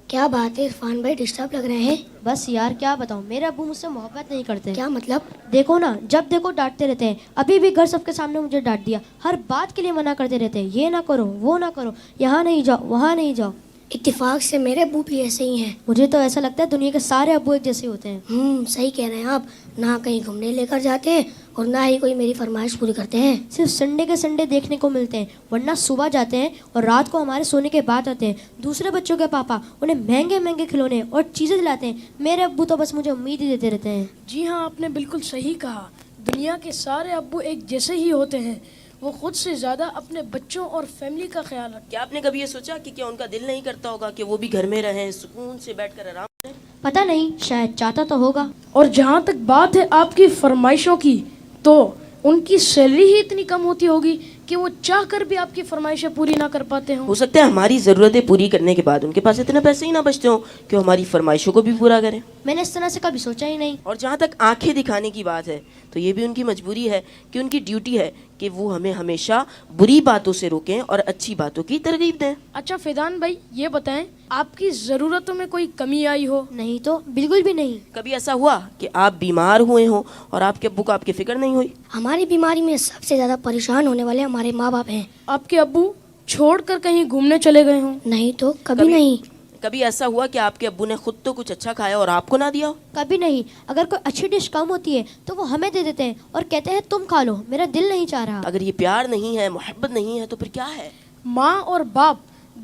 کیا بات ہے عرفان بھائی، ڈسٹرب لگ رہے ہیں؟ بس یار کیا بتاؤں، میرے ابو مجھ سے محبت نہیں کرتے. کیا مطلب؟ دیکھو نا، جب دیکھو ڈانٹتے رہتے ہیں. ابھی بھی گھر سب کے سامنے مجھے ڈانٹ دیا. ہر بات کے لیے منع کرتے رہتے ہیں، یہ نہ کرو وہ نہ کرو، یہاں نہیں جاؤ وہاں نہیں جاؤ. اتفاق سے میرے ابو بھی ایسے ہی ہیں. مجھے تو ایسا لگتا ہے دنیا کے سارے ابو ایک جیسے ہوتے ہیں. صحیح کہہ رہے ہیں آپ. نہ کہیں گھومنے لے کر جاتے ہیں اور نہ ہی کوئی میری فرمائش پوری کرتے ہیں. صرف سنڈے کے سنڈے دیکھنے کو ملتے ہیں، ورنہ صبح جاتے ہیں اور رات کو ہمارے سونے کے بعد آتے ہیں. دوسرے بچوں کے پاپا انہیں مہنگے مہنگے کھلونے اور چیزیں دلاتے ہیں. میرے ابو تو بس مجھے امید ہی دیتے رہتے ہیں. جی ہاں، آپ نے بالکل صحیح کہا. دنیا کے سارے ابو ایک جیسے ہی ہوتے ہیں. وہ خود سے زیادہ اپنے بچوں اور فیملی کا خیال رکھتے ہیں. کیا آپ نے کبھی یہ سوچا کہ کیا ان کا دل نہیں کرتا ہوگا کہ وہ بھی گھر میں رہیں، سکون سے بیٹھ کر آرام کریں؟ پتہ نہیں، شاید چاہتا تو ہوگا. اور جہاں تک بات ہے آپ کی فرمائشوں کی، تو ان کی سیلری ہی اتنی کم ہوتی ہوگی کہ وہ چاہ کر بھی آپ کی فرمائشیں پوری نہ کر پاتے ہوں. ہو سکتا ہے ہماری ضرورتیں پوری کرنے کے بعد ان کے پاس اتنے پیسے ہی نہ بچتے ہوں کہ وہ ہماری فرمائشوں کو بھی پورا کریں. میں نے اس طرح سے کبھی سوچا ہی نہیں. اور جہاں تک آنکھیں دکھانے کی بات ہے تو یہ بھی ان کی مجبوری ہے کہ ان کی ڈیوٹی ہے کہ وہ ہمیں ہمیشہ بری باتوں سے روکیں اور اچھی باتوں کی ترغیب دیں. اچھا فیضان بھائی، یہ بتائیں آپ کی ضرورتوں میں کوئی کمی آئی ہو؟ نہیں تو بالکل بھی نہیں. کبھی ایسا ہوا کہ آپ بیمار ہوئے ہوں اور آپ کے ابو کو آپ کی فکر نہیں ہوئی؟ ہماری بیماری میں سب سے زیادہ پریشان ہونے والے ہمارے ماں باپ ہیں. آپ کے ابو چھوڑ کر کہیں گھومنے چلے گئے ہوں؟ نہیں تو کبھی نہیں. کبھی ایسا ہوا کہ آپ کے ابو نے خود تو کچھ اچھا کھایا اور آپ کو نہ دیا ہو؟ کبھی نہیں. اگر کوئی اچھی ڈش کم ہوتی ہے تو وہ ہمیں دے دیتے ہیں اور کہتے ہیں تم کھا لو، میرا دل نہیں چاہ رہا. اگر یہ پیار نہیں ہے، محبت نہیں ہے، تو پھر کیا ہے؟ ماں اور باپ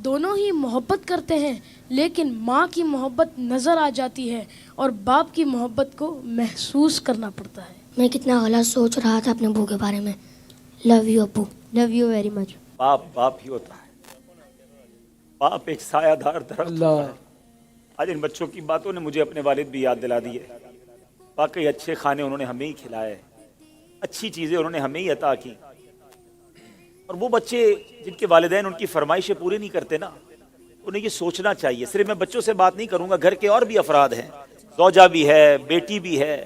دونوں ہی محبت کرتے ہیں، لیکن ماں کی محبت نظر آ جاتی ہے اور باپ کی محبت کو محسوس کرنا پڑتا ہے. میں کتنا غلط سوچ رہا تھا اپنے ابو کے بارے میں. لو یو ابو. Love you very much. باپ ہی ہوتا ہے. باپ ایک سایہ دار درخت ہوتا ہے. آج ان بچوں کی باتوں نے مجھے اپنے والد بھی یاد دلا دی ہے. واقعی اچھے کھانے انہوں نے ہمیں ہی کھلائے، اچھی چیزیں انہوں نے ہمیں ہی عطا کی. اور وہ بچے جن کے والدین ان کی فرمائشیں پوری نہیں کرتے نا، انہیں یہ سوچنا چاہیے. صرف میں بچوں سے بات نہیں کروں گا، گھر کے اور بھی افراد ہیں، زوجہ بھی ہے، بیٹی بھی ہے.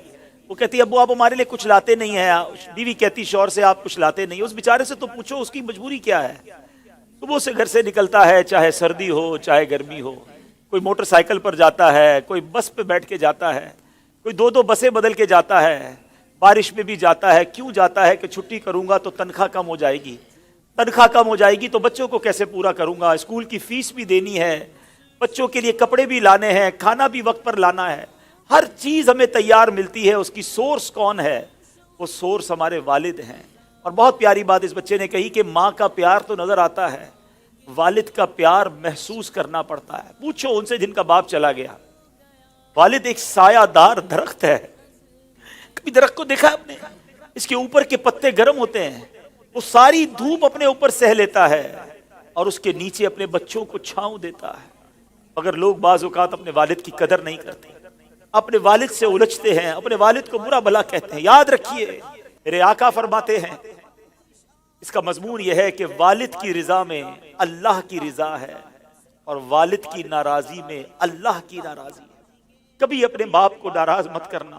وہ کہتی ہے ابو آپ ہمارے لیے کچھ لاتے نہیں ہیں. بیوی کہتی شوہر سے آپ کچھ لاتے نہیں. اس بیچارے سے تو پوچھو اس کی مجبوری کیا ہے. صبح سے گھر سے نکلتا ہے، چاہے سردی ہو چاہے گرمی ہو. کوئی موٹر سائیکل پر جاتا ہے، کوئی بس پہ بیٹھ کے جاتا ہے، کوئی دو بسیں بدل کے جاتا ہے، بارش میں بھی جاتا ہے. کیوں جاتا ہے؟ کہ چھٹی کروں گا تو تنخواہ کم ہو جائے گی. تنخواہ کم ہو جائے گی تو بچوں کو کیسے پورا کروں گا؟ اسکول کی فیس بھی دینی ہے، بچوں کے لیے کپڑے بھی لانے ہیں، کھانا بھی وقت پر لانا ہے. ہر چیز ہمیں تیار ملتی ہے. اس کی سورس کون ہے؟ وہ سورس ہمارے والد ہیں. اور بہت پیاری بات اس بچے نے کہی کہ ماں کا پیار تو نظر آتا ہے، والد کا پیار محسوس کرنا پڑتا ہے. پوچھو ان سے جن کا باپ چلا گیا. والد ایک سایہ دار درخت ہے. کبھی درخت کو دیکھا آپ نے؟ اس کے اوپر کے پتے گرم ہوتے ہیں، وہ ساری دھوپ اپنے اوپر سہ لیتا ہے اور اس کے نیچے اپنے بچوں کو چھاؤں دیتا ہے. مگر لوگ بعض اوقات اپنے والد کی قدر نہیں کرتے، اپنے والد سے الجھتے ہیں، اپنے والد کو برا بھلا کہتے ہیں. یاد رکھیے میرے آقا فرماتے ہیں، اس کا مضمون یہ ہے کہ والد کی رضا میں اللہ کی رضا ہے اور والد کی ناراضی میں اللہ کی ناراضی ہے. کبھی اپنے باپ کو ناراض مت کرنا.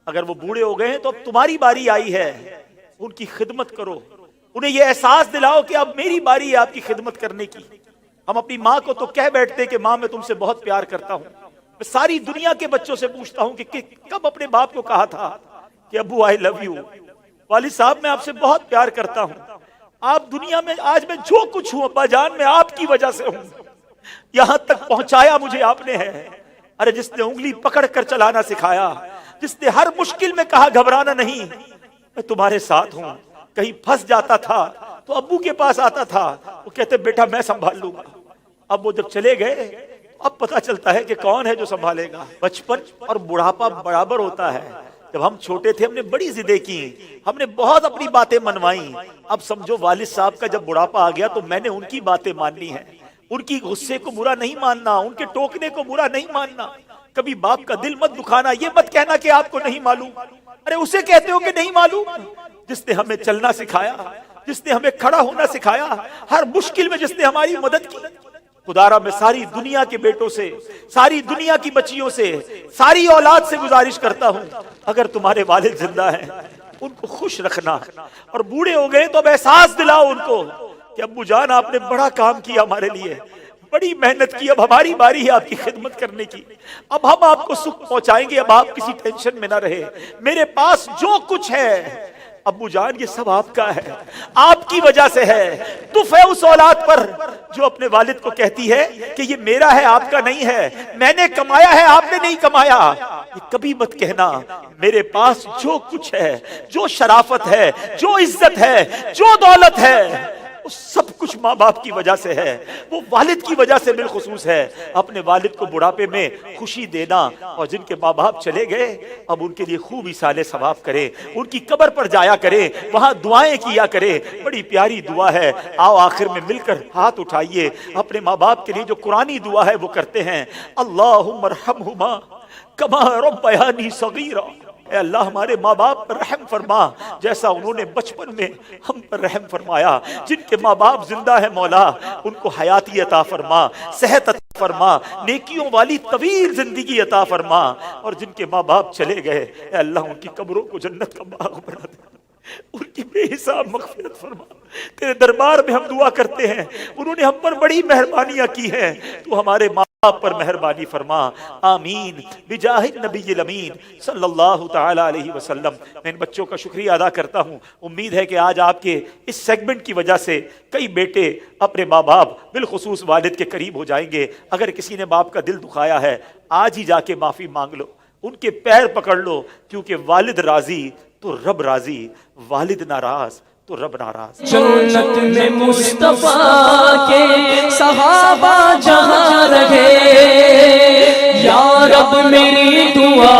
اگر وہ بوڑھے ہو گئے ہیں تو اب تمہاری باری آئی ہے، ان کی خدمت کرو. انہیں یہ احساس دلاؤ کہ اب میری باری ہے آپ کی خدمت کرنے کی. ہم اپنی ماں کو تو کہہ بیٹھتے کہ ماں میں تم سے بہت پیار کرتا ہوں. میں ساری دنیا کے بچوں سے پوچھتا ہوں کہ کب اپنے باپ کو کہا تھا کہ ابو آئی لو یو، والد صاحب میں آپ سے بہت پیار کرتا ہوں. آپ دنیا میں آج میں جو کچھ ہوں ابا جان میں آپ کی وجہ سے ہوں. یہاں تک پہنچایا مجھے آپ نے ہے. ارے جس نے انگلی پکڑ کر چلانا سکھایا، جس نے ہر مشکل میں کہا گھبرانا نہیں، میں تمہارے ساتھ ہوں. کہیں پھنس جاتا تھا تو ابو کے پاس آتا تھا، وہ کہتے بیٹا میں سنبھال لوں گا. اب وہ جب چلے گئے اب پتا چلتا ہے کہ کون ہے جو سنبھالے گا. بچپن اور بڑھاپا برابر ہوتا ہے. جب ہم چھوٹے تھے ہم نے بڑی ضدیں کی، ہم نے بہت اپنی باتیں منوائیں. اب سمجھو والد صاحب کا جب بڑھاپا آ گیا تو میں نے ان کی باتیں ماننی ہیں. ان کی غصے کو برا نہیں ماننا، ان کے ٹوکنے کو برا نہیں ماننا. کبھی باپ کا دل مت دکھانا. یہ مت کہنا کہ آپ کو نہیں معلوم. ارے اسے کہتے ہو کہ نہیں معلوم جس نے ہمیں چلنا سکھایا، جس نے ہمیں کھڑا ہونا سکھایا، ہر مشکل میں جس نے ہماری مدد کی. خدارا میں ساری دنیا کے بیٹوں سے، ساری دنیا کی بچیوں سے، ساری اولاد سے گزارش کرتا ہوں اگر تمہارے والد زندہ ہیں ان کو خوش رکھنا. اور بوڑھے ہو گئے تو اب احساس دلاؤ ان کو کہ ابو جان آپ نے بڑا کام کیا ہمارے لیے، بڑی محنت کی، اب ہماری باری ہے آپ کی خدمت کرنے کی، اب ہم آپ کو سکھ پہنچائیں گے، اب آپ کسی ٹینشن میں نہ رہے، میرے پاس جو کچھ ہے ابو جان یہ سب آپ کا ہے، آپ کی وجہ سے ہے۔ دف ہے اس اولاد پر جو اپنے والد کو کہتی ہے کہ یہ میرا ہے آپ کا نہیں ہے، میں نے کمایا ہے آپ نے نہیں کمایا۔ یہ کبھی مت کہنا میرے پاس جو کچھ ہے، جو شرافت ہے، جو عزت ہے، جو دولت ہے، وہ سب کچھ ماں باپ کی وجہ سے ہے، وہ والد کی وجہ سے بالخصوص ہے۔ اپنے والد کو بڑھاپے میں خوشی دینا، اور جن کے ماں باپ چلے گئے اب ان کے لیے خوب اصالہ ثواب کرے، ان کی قبر پر جایا کرے، وہاں دعائیں کیا کرے، بڑی پیاری دعا ہے۔ آؤ آخر میں مل کر ہاتھ اٹھائیے، اپنے ماں باپ کے لیے جو قرآنی دعا ہے وہ کرتے ہیں۔ اللہم ارحمہما کما ربیانی صغیرا، اے اللہ ہمارے ماں باپ پر رحم فرما جیسا انہوں نے بچپن میں ہم پر رحم فرمایا۔ جن کے ماں باپ زندہ ہے مولا ان کو حیاتی عطا فرما، صحت عطا فرما، نیکیوں والی طویل زندگی عطا فرما، اور جن کے ماں باپ چلے گئے اے اللہ ان کی قبروں کو جنت کا باغ بنا دے، ان کی بے حساب مغفرت فرما۔ تیرے دربار میں ہم دعا کرتے ہیں، انہوں نے ہم پر بڑی مہربانیاں کی ہیں، تو ہمارے ماں باپ پر مہربانی فرما، آمین بجاہ النبی الامین صلی اللہ تعالی علیہ وسلم۔ میں ان بچوں کا شکریہ ادا کرتا ہوں، امید ہے کہ آج آپ کے اس سیگمنٹ کی وجہ سے کئی بیٹے اپنے ماں باپ بالخصوص والد کے قریب ہو جائیں گے۔ اگر کسی نے باپ کا دل دکھایا ہے آج ہی جا کے معافی مانگ لو، ان کے پیر پکڑ لو، کیونکہ والد راضی تو رب راضی، والد ناراض تو رب ناراض۔ جنت میں مصطفیٰ کے صحابہ جہاں رہے، یا رب میری دعا